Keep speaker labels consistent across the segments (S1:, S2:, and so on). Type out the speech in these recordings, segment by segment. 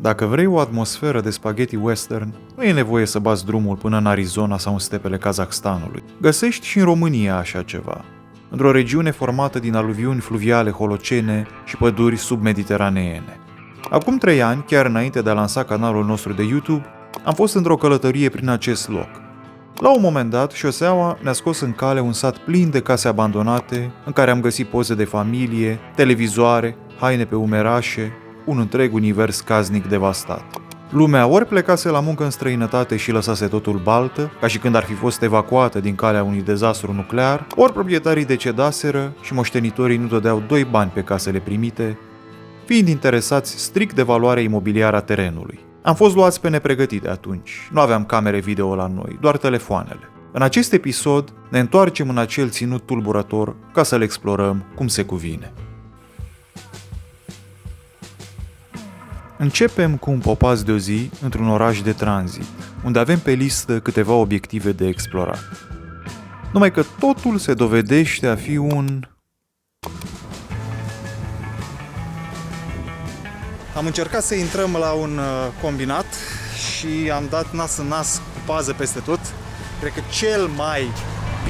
S1: Dacă vrei o atmosferă de spaghetti western, nu e nevoie să bați drumul până în Arizona sau în stepele Kazahstanului. Găsești și în România așa ceva, într-o regiune formată din aluviuni fluviale holocene și păduri submediteraneene. Acum 3 ani, chiar înainte de a lansa canalul nostru de YouTube, am fost într-o călătorie prin acest loc. La un moment dat, șoseaua ne-a scos în cale un sat plin de case abandonate, în care am găsit poze de familie, televizoare, haine pe umerașe, un întreg univers casnic devastat. Lumea ori plecase la muncă în străinătate și lăsase totul baltă, ca și când ar fi fost evacuată din calea unui dezastru nuclear, ori proprietarii decedaseră și moștenitorii nu dădeau 2 bani pe casele primite, fiind interesați strict de valoarea imobiliară a terenului. Am fost luați pe nepregătite atunci, nu aveam camere video la noi, doar telefoanele. În acest episod ne întoarcem în acel ținut tulburător ca să-l explorăm cum se cuvine. Începem cu un popas de o zi într-un oraș de tranzit, unde avem pe listă câteva obiective de explorat. Numai că totul se dovedește a fi un... Am încercat să intrăm la un combinat și am dat nas în nas cu pază peste tot. Cred că cel mai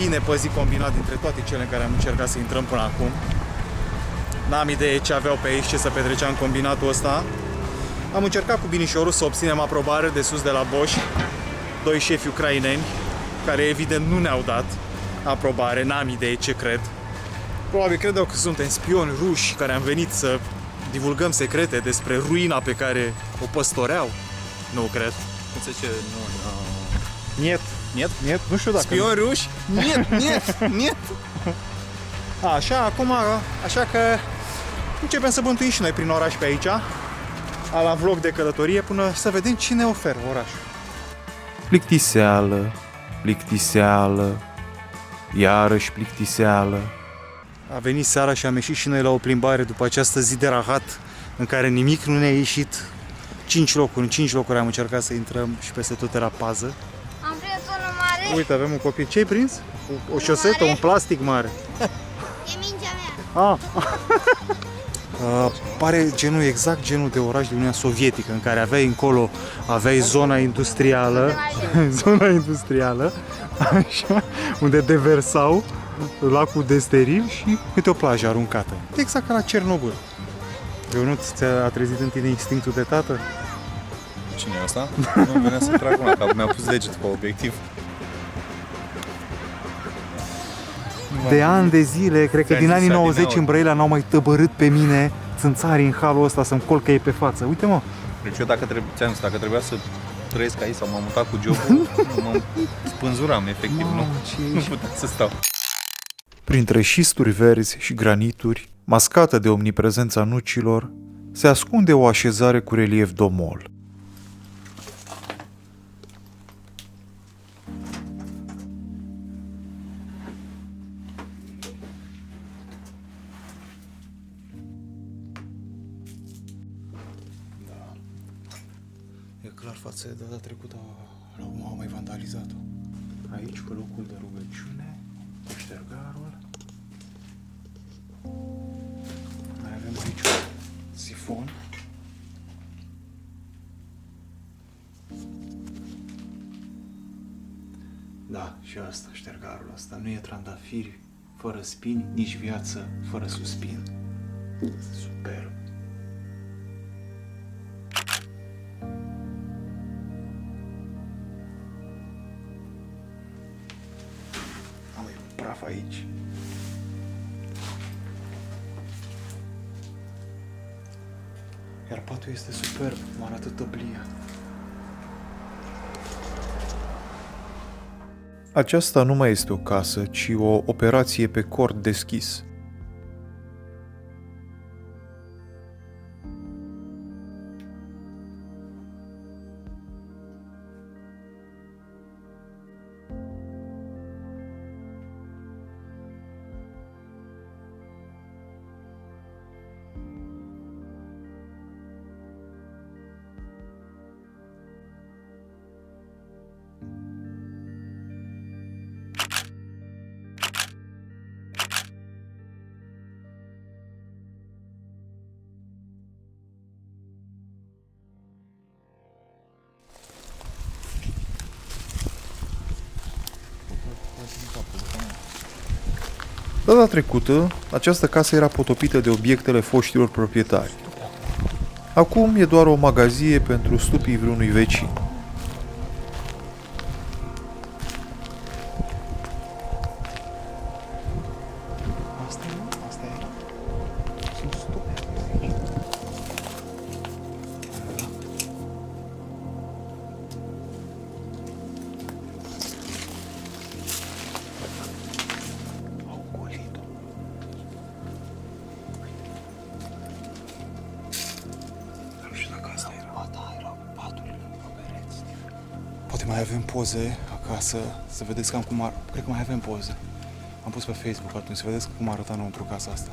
S1: bine păzit combinat dintre toate cele în care am încercat să intrăm până acum. N-am idee ce aveau pe aici, ce să petrecea în combinatul ăsta. Am încercat cu binișorul să obținem aprobare de sus de la Bosch, 2 șefi ucraineni, care evident nu ne-au dat aprobare, n-am idee ce cred. Probabil credeau că suntem spioni ruși care am venit să divulgăm secrete despre ruina pe care o păstoreau. Nu cred.
S2: Cum se zice?
S1: Niet.
S2: Niet?
S1: Niet? Nu știu dacă...
S2: Spioni ruși? Niet.
S1: Așa că începem să bântuim și noi prin oraș pe aici, la vlog de călătorie, până să vedem ce ne oferă orașul. Plictiseală, iarăși plictiseală. A venit seara și am ieșit și noi la o plimbare după această zi de rahat în care nimic nu ne-a ieșit. 5 locuri, în 5 locuri am încercat să intrăm și peste tot era pază.
S3: Am prins unul mare.
S1: Uite, avem un copil. Ce ai prins? O șosetă,
S3: mare.
S1: un plastic mare.
S3: E mingea mea.
S1: Pare exact genul de oraș de Uniunea Sovietică, în care aveai zona industrială, așa, unde deversau lacul de steril și câte o plajă aruncată. Exact ca la Cernobâl. Ionuț, ți-a trezit în tine instinctul de tată?
S2: Cine e ăsta? Nu, venea să trag una, că mi-a pus degetul pe obiectiv.
S1: De ani de zile, cred că
S2: Ți-am
S1: din
S2: zis
S1: anii 90
S2: adineauri.
S1: în Brăila n-au mai tăbărât pe mine țânțarii în halul ăsta să-mi colcă ei pe față. Uite, mă!
S2: Deci eu dacă trebuia să trăiesc aici sau m-am mutat cu jobul, mă spânzuram, efectiv, nu puteam să stau.
S1: Printre șisturi verzi și granituri, mascată de omniprezența nucilor, se ascunde o așezare cu relief domol. E clar față de data trecută, la urmă am mai vandalizat-o. Aici, pe locul de rugăciune, ștergarul. Mai avem aici un sifon. Da, și asta, ștergarul ăsta. Nu e trandafiri fără spini, nici viață fără suspin. Superb. Am un praf aici. Iar patul este superb, mă arată tăblia. Aceasta nu mai este o casă, ci o operație pe cord deschis. Data trecută, această casă era potopită de obiectele foștilor proprietari. Acum e doar o magazie pentru stupii vreunui vecin.
S4: Asta era? Sunt stupe aici. Au golit-o. Dar nu știu dacă asta era. Ba da, erau paturile pe pereți. Poate mai avem poze acasă, să vedeți cam cum ar... Cred că mai avem poze. Am pus pe Facebook atunci, să vedeți cum arăta înăuntru casa asta.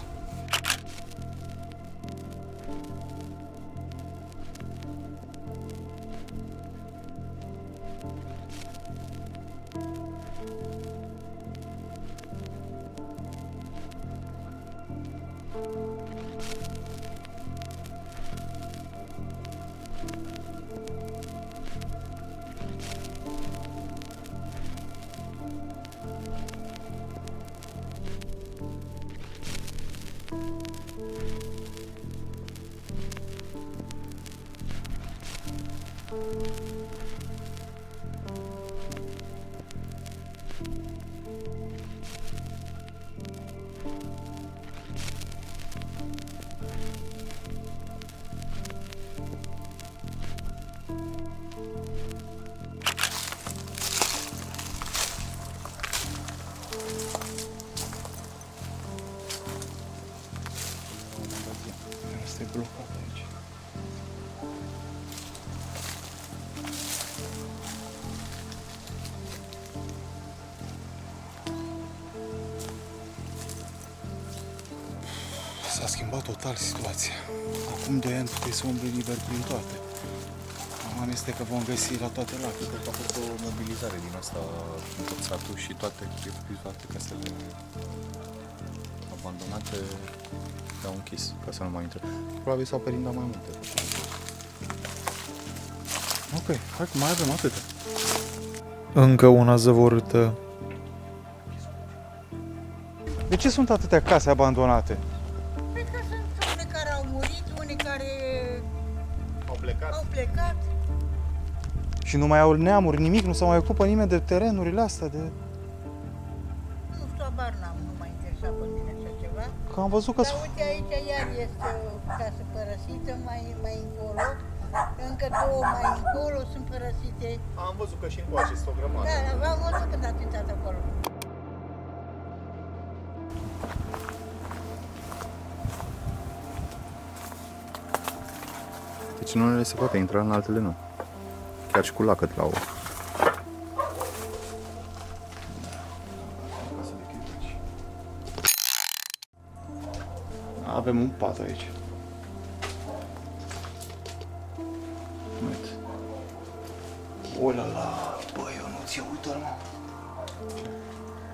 S4: Asta e blocat aici. S-a schimbat total situația. Acum 2 ani puteai să umbli liber prin toate. Acum este că vom găsi la toate lacuri.
S2: Cred că a fost o mobilizare din asta în tot satul și toate casele abandonate le-au închis ca să nu mai intre. Probabil s-au perindat mai multe.
S4: Ok, hai că mai avem atâta.
S1: Încă una zăvorâtă.
S4: De ce sunt atâtea case abandonate?
S5: Cred că sunt unii care au murit, unii care
S2: Au plecat.
S5: au plecat.
S4: Și nu mai au neamuri, nimic, nu se mai ocupă nimeni de terenurile astea, de...
S5: Nu știu, abar n-am, nu m-a interesat pe mine așa ceva.
S4: Că am văzut că...
S5: Dar uite aici iar este o casă părăsită, mai încolo. Încă 2 mai încolo sunt părăsite.
S2: Am văzut că și încoace sunt o grămadă.
S5: Da, am văzut când ați intrat acolo.
S2: Deci în unele se poate intra, în altele nu. Chiar și cu lacăt la o.
S4: Avem un pat aici. Uite. Olala, băi, eu nu ți-o uită, mă.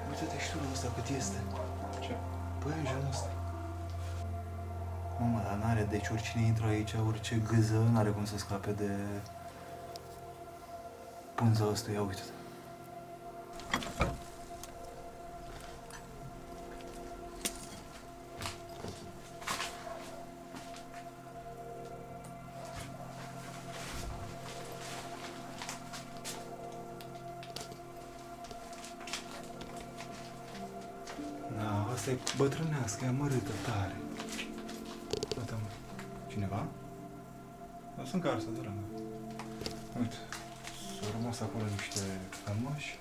S4: Uite-te și tu la ăsta cât este.
S2: Ce?
S4: Băi, în genul ăsta. Mamă, dar n-are, deci oricine intră aici, orice gâză, n-are cum să scape de pânza asta, ia uite-te. Da, asta e bătrânească, e amărâtă tare. Uite-mă. Cineva? Da, sunt carsă de lângă. Uite, s-au rămas acolo niște cămăși.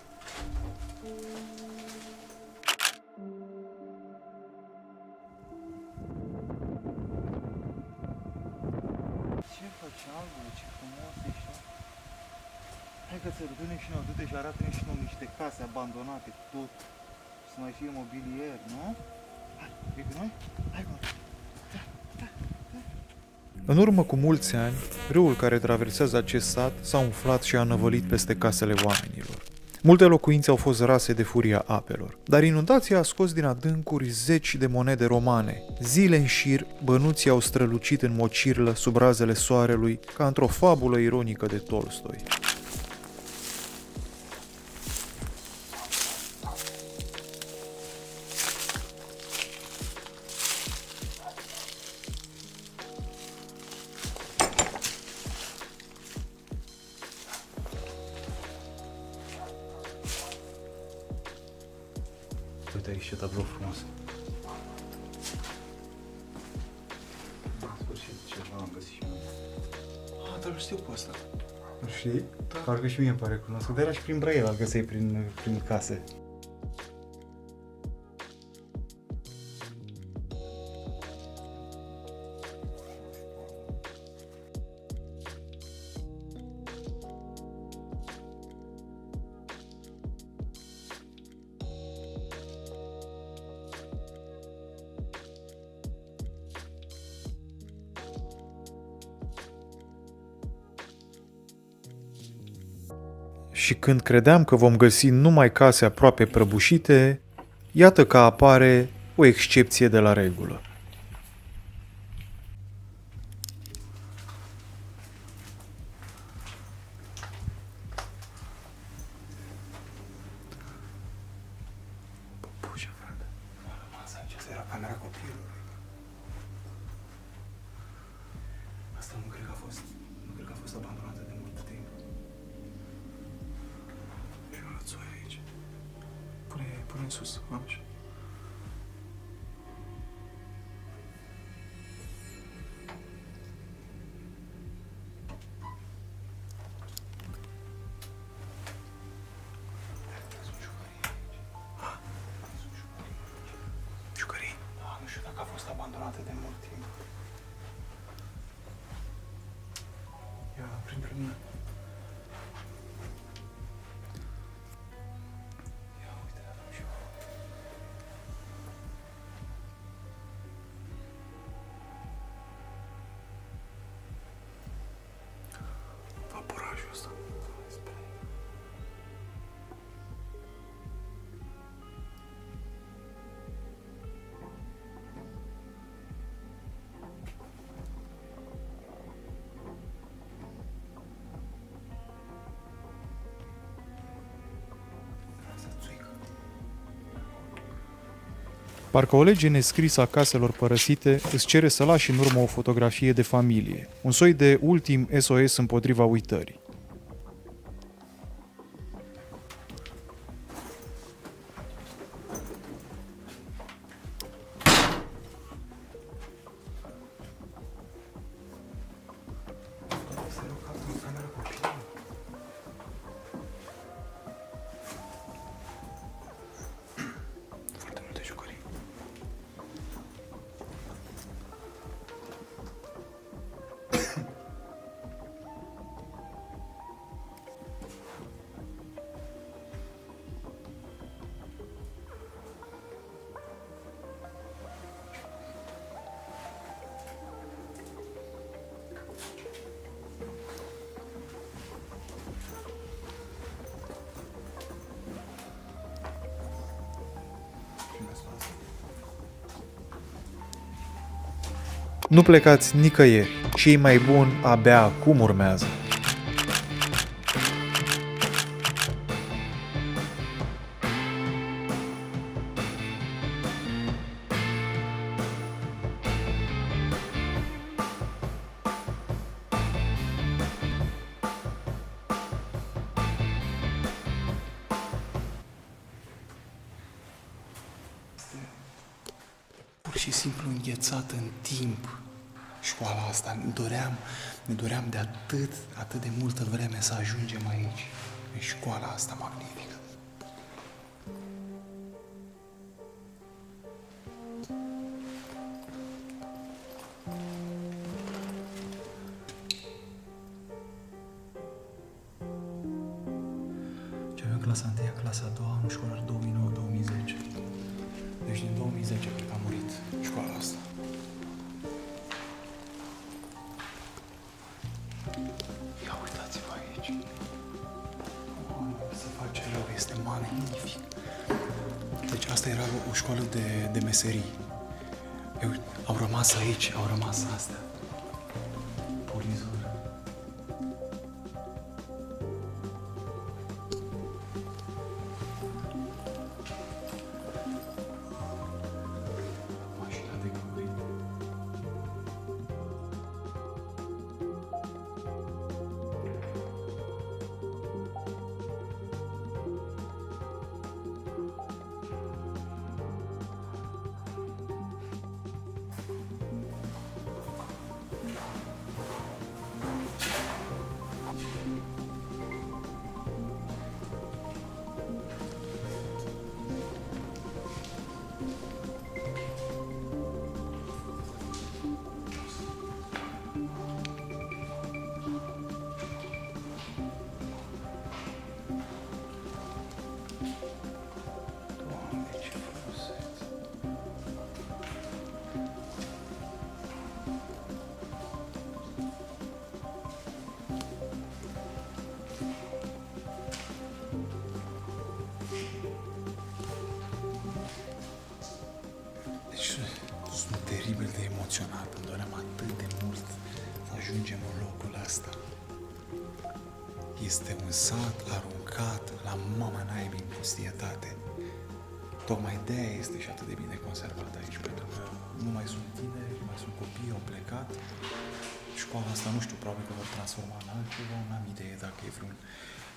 S4: Ce faci, Albu? Ce frumos ești, nu? Hai că ți-l dă-ne și nouă, du-te și arată-ne și nouă niște case abandonate, tot. Să mai fie mobilier, nu? Hai, vii cu noi? Hai cu noi.
S1: În urmă cu mulți ani, râul care traversează acest sat s-a umflat și a năvălit peste casele oamenilor. Multe locuințe au fost rase de furia apelor, dar inundația a scos din adâncuri zeci de monede romane. Zile în șir, bănuții au strălucit în mocirlă sub razele soarelui, ca într-o fabulă ironică de Tolstoi. Uite aici ce tablou frumos. În sfârșit ceva am găsit și eu. Ah, dar îl știu pe ăsta. Îl știi? Da. Parcă și mie îmi pare cunoscut. Dar era și prin Brăila, îl găseai prin case. Și când credeam că vom găsi numai case aproape prăbușite, iată că apare o excepție de la regulă. Păpușa, frate. M-a rămas aici, asta era camera copilului. Asta nu cred că a fost. Nu cred că a fost abandonată de mult timp. Și o rățoaie aici. Pune în sus, așa. Jucării? Da, nu știu dacă a fost abandonată de mult timp. Ia, printre mine. Ia, uite, avem și eu. Vaporajul ăsta. Parcă o lege nescrisă a caselor părăsite îți cere să lași în urmă o fotografie de familie, un soi de ultim SOS împotriva uitării. Foarte multe jucării. Nu plecați nicăieri, cei mai buni abia acum urmează. Pur și simplu înghețată în timp. Școala asta, ne doream de atât de multă vreme să ajungem aici. În școala asta magnifică. Ce avem clasa 1, clasa a 2, anul școlar 2009-2010. Deci din 2010 cred că a murit școala asta. Ia uitați-vă aici. Se face rău, este magnific. Deci asta era o școală de meserii. Au rămas aici, au rămas astea. Polizor. Mașina de găurit.
S6: locul ăsta este un sat aruncat la mama naibii în pustietate. Tocmai de-aia este și atât de bine conservat aici, pentru că nu mai sunt tineri, nu mai sunt copii, au plecat. Școala asta, nu știu, probabil că vor transforma în altceva, n-am idee dacă e vreun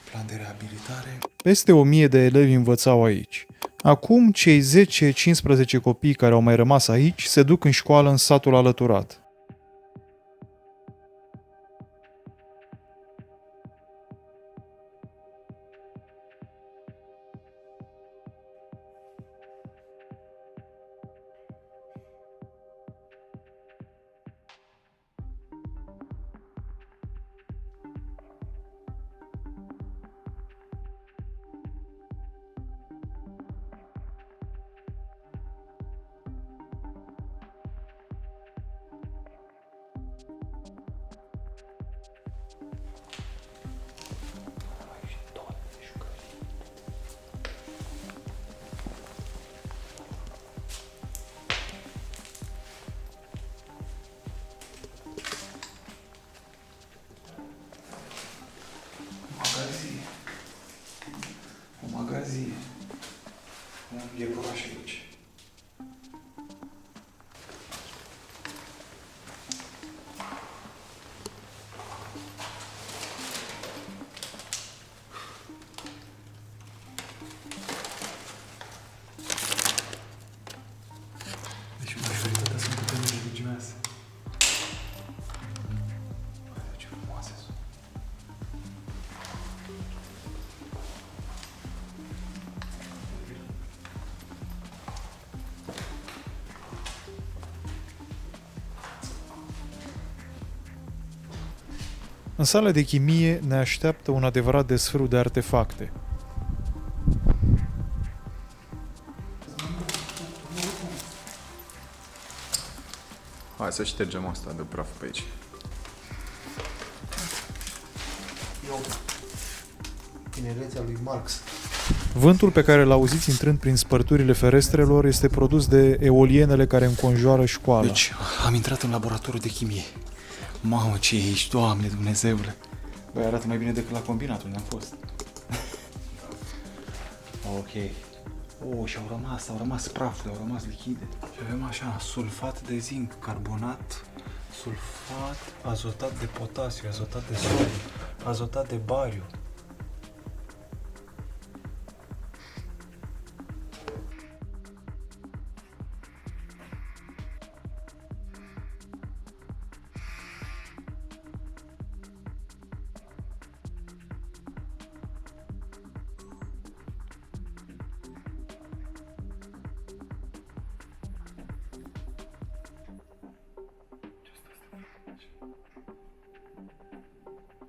S6: plan de reabilitare.
S1: Peste 1000 de elevi învățau aici. Acum, cei 10-15 copii care au mai rămas aici se duc în școală în satul alăturat.
S6: O magazie. Un iepuraș aici. Deci majoritatea sunt putere religioase. Uite ce frumoase sunt.
S1: În sala de chimie ne așteaptă un adevărat desfrâu de artefacte.
S2: Hai să ștergem asta de praf pe aici.
S4: Tinerețea lui Marx.
S1: Vântul pe care îl auziți intrând prin spărturile ferestrelor este produs de eolienele care înconjoară școala.
S6: Deci, am intrat în laboratorul de chimie. Mamă, ce e aici, Doamne Dumnezeule! Băi, arată mai bine decât la combinat unde am fost. Ok. Și au rămas prafuri, au rămas lichide. Și avem așa, sulfat de zinc, carbonat, sulfat, azotat de potasiu, azotat de sodiu, azotat de bariu.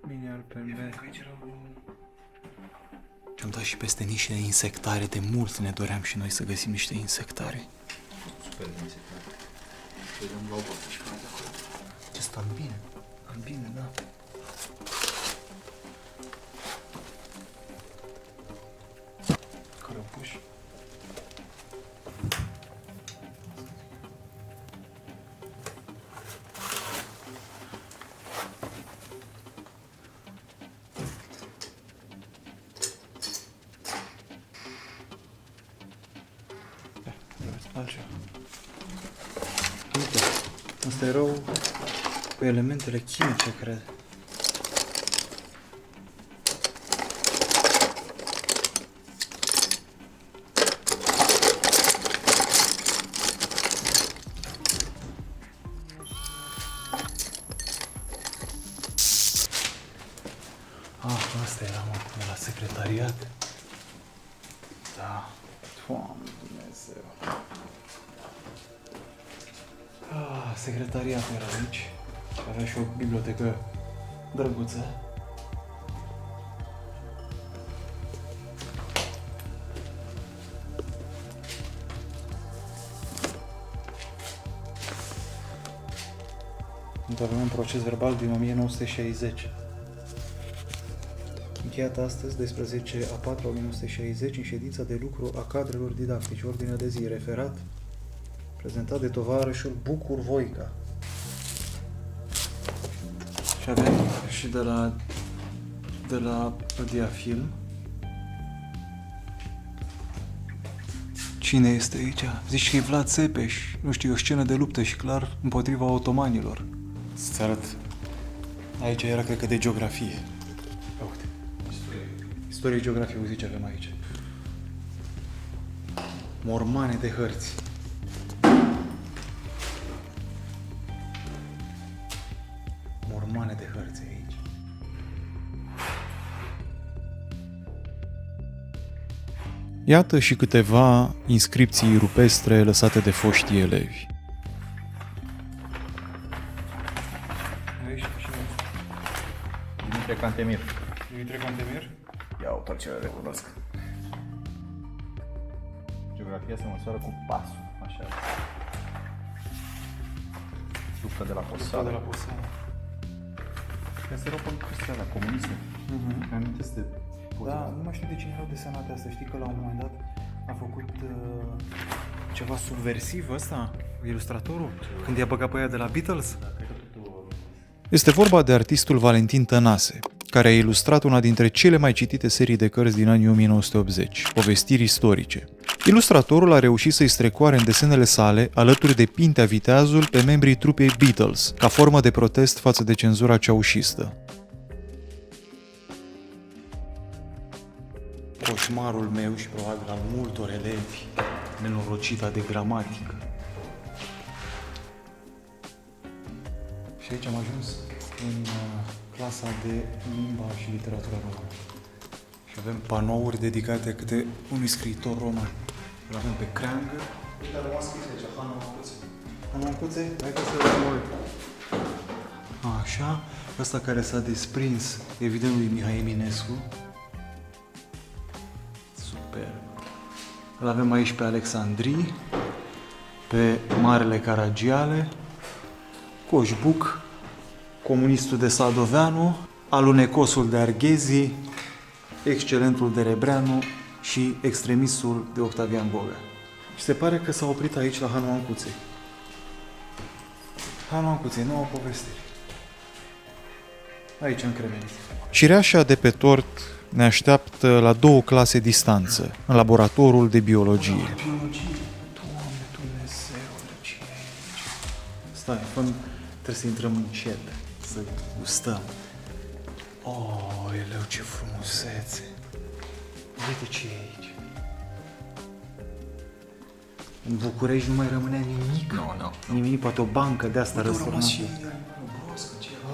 S2: Bine, pe
S6: Și am dat și peste niște insectare, de mult ne doream și noi să găsim niște insectare.
S2: super de insectare. Să dăm la o botă și mai de acolo.
S6: Ce stă bine, albine, da. Cărăpuși. Altceva. Uite, astea erau cu elementele chimice, cred. Asta era, mă, de la secretariat. Da. Doamne Dumnezeu. Secretariatul era aici și avea și o bibliotecă drăguță. Avem un proces verbal din 1960. Încheiat astăzi, 12/4/1960, în ședința de lucru a cadrelor didactice, ordinea de zi, referat, prezentat de tovarășul Bucur Voica.
S1: Și avem și de la Diafilm. Cine este aici? Zici că e Vlad Țepeș. Nu știu, e o scenă de luptă și clar împotriva otomanilor. Să-ți arăt. Aici era, cred că, de geografie. Uite. Istorie, geografie, uite ce avem aici. Mormane de hărți. Mormane de hărți aici. Iată și câteva inscripții rupestre lăsate de foști elevi.
S2: Dimitrie Cantemir.
S1: Dimitrie Cantemir?
S2: Ia o ce recunosc. Geografia se măsoară cu pasul, așa. Lupta de la Posada.
S1: De la Posada.
S2: Asta erau pe chestia la comunism. Mi amintesc de...
S1: Da, nu mai știu de cine erau desenate astea. Știi că la un moment dat a făcut ceva subversiv ăsta, ilustratorul, când i-a băgat pe aia de la Beatles? Este vorba de artistul Valentin Tănase, care a ilustrat una dintre cele mai citite serii de cărți din anii 1980, povestiri istorice. Ilustratorul a reușit să-i strecoare în desenele sale, alături de Pintea Viteazul, pe membrii trupei Beatles, ca formă de protest față de cenzura ceaușistă. Coșmarul meu și probabil al multor elevi, nenorocita de gramatică. Și aici am ajuns în clasa de limba și literatura română. Și avem panouri dedicate câte unui scriitor roman. Îl avem pe Creangă. Uite, am rămas scris aici, Hanu Ancuțe. Hanu Ancuțe? Hai că să-l uit. Așa, ăsta care s-a desprins, evident, lui Mihai Eminescu. Super. Îl avem aici pe Alexandrii, pe Marele Caragiale, Coșbuc, Comunistul de Sadoveanu, Alunecosul de Arghezi, Excelentul de Rebreanu și Extremistul de Octavian Boga. Și se pare că s-a oprit aici la Hanu Ancuței. Hanu Ancuței, nouă povestire. Aici în Cremenit. Cireașa de pe tort ne așteaptă la 2 clase distanță, în laboratorul de biologie. Biologie? Doamne Dumnezeule, ce e aici? Stai, trebuie să intrăm încet, să gustăm. Oh, eleu, ce frumusețe! Uite ce e aici. În București nu mai rămânea nimic.
S2: Nu.
S1: Nimic, poate o bancă de asta răsturnată.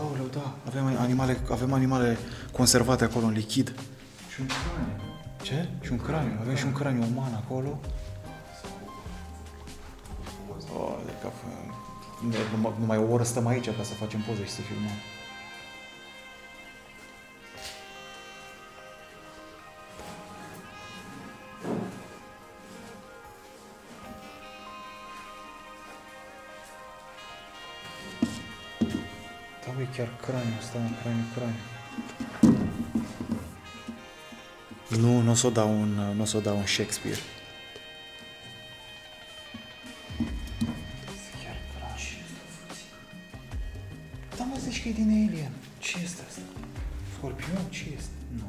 S1: Aoleu, da, avem animale conservate acolo în lichid.
S2: Și un craniu.
S1: Ce? Și un craniu, avem și un craniu uman acolo. Oh, de cap. Numai o oră stăm aici ca să facem poze și să filmăm. Da, băi, chiar craniu, stai în craniu. Nu o să o dau un Shakespeare. Chiar craniu. Da, mă, zici că e din Alien. Ce este asta? Scorpion? Ce este? Nu.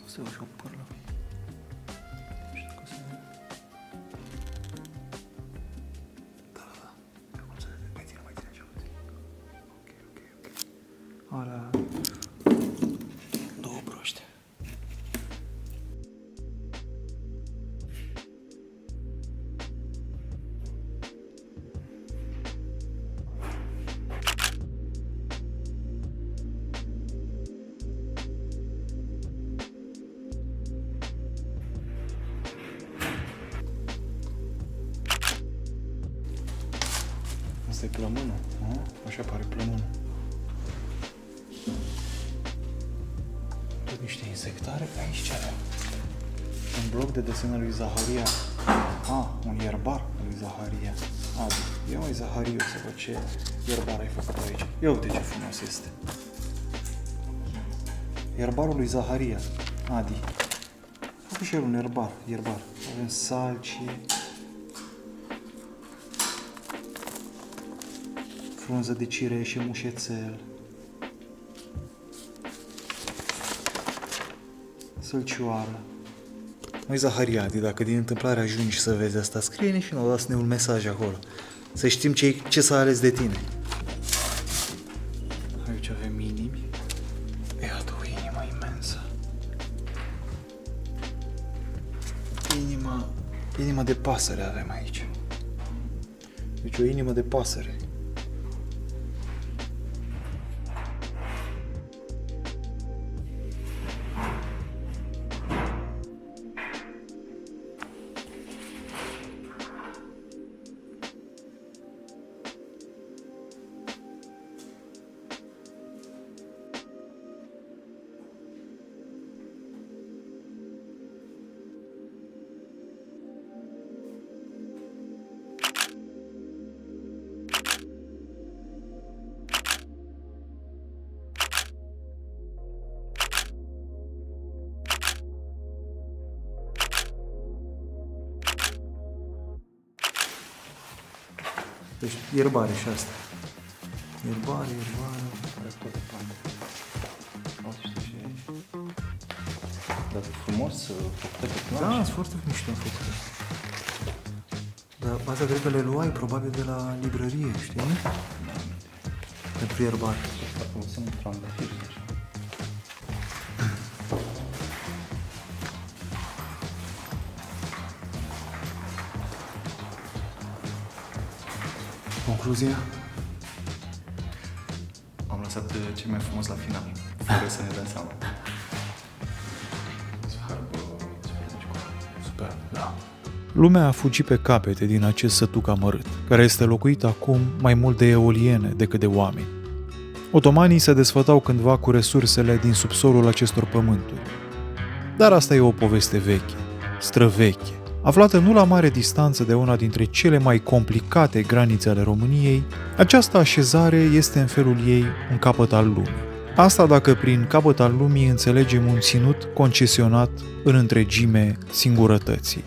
S1: O să iau și o pârlă. Alea 2 broște. Asta e plămânul, nu? Așa pare plămânul. Tot niște insectare. Aici ce avem? Un bloc de desen al lui Zaharia. Un ierbar al lui Zaharia. Ia mai Zahariu să văd ce ierbar ai făcut aici. Ia uite ce frumos este. Ierbarul lui Zaharia. Adi. A făcut și el un ierbar. Avem salci.
S4: frunză de cireșe, mușețel. Sălcioară. Măi, Zahariadi, dacă din întâmplare ajungi să vezi asta, scrie-ne și nouă, dați-ne un mesaj acolo. Să știm ce s-a ales de tine. Aici avem inimi. Iată o inimă imensă. Inima de pasăre avem aici. Deci o inimă de pasăre. Deci ierbare și asta. Ierbare.
S2: Dar frumos, făcută pe plan.
S4: Da, sunt foarte mișto făcute. Dar asta cred că le luai probabil de la librărie, știi? Pentru ierbare.
S2: Folosim un trandafir și așa.
S4: Concluzia?
S6: Am lăsat cel mai frumos la final, fără să ne dăm seama.
S1: Super, da. Lumea a fugit pe capete din acest sătuc amărât, care este locuit acum mai mult de eoliene decât de oameni. Otomanii se desfătau cândva cu resursele din subsolul acestor pământuri. Dar asta e o poveste veche, străveche, aflată nu la mare distanță de una dintre cele mai complicate granițe ale României. Această așezare este în felul ei un capăt al lumii. Asta dacă prin capăt al lumii înțelegem un ținut concesionat în întregime singurătății.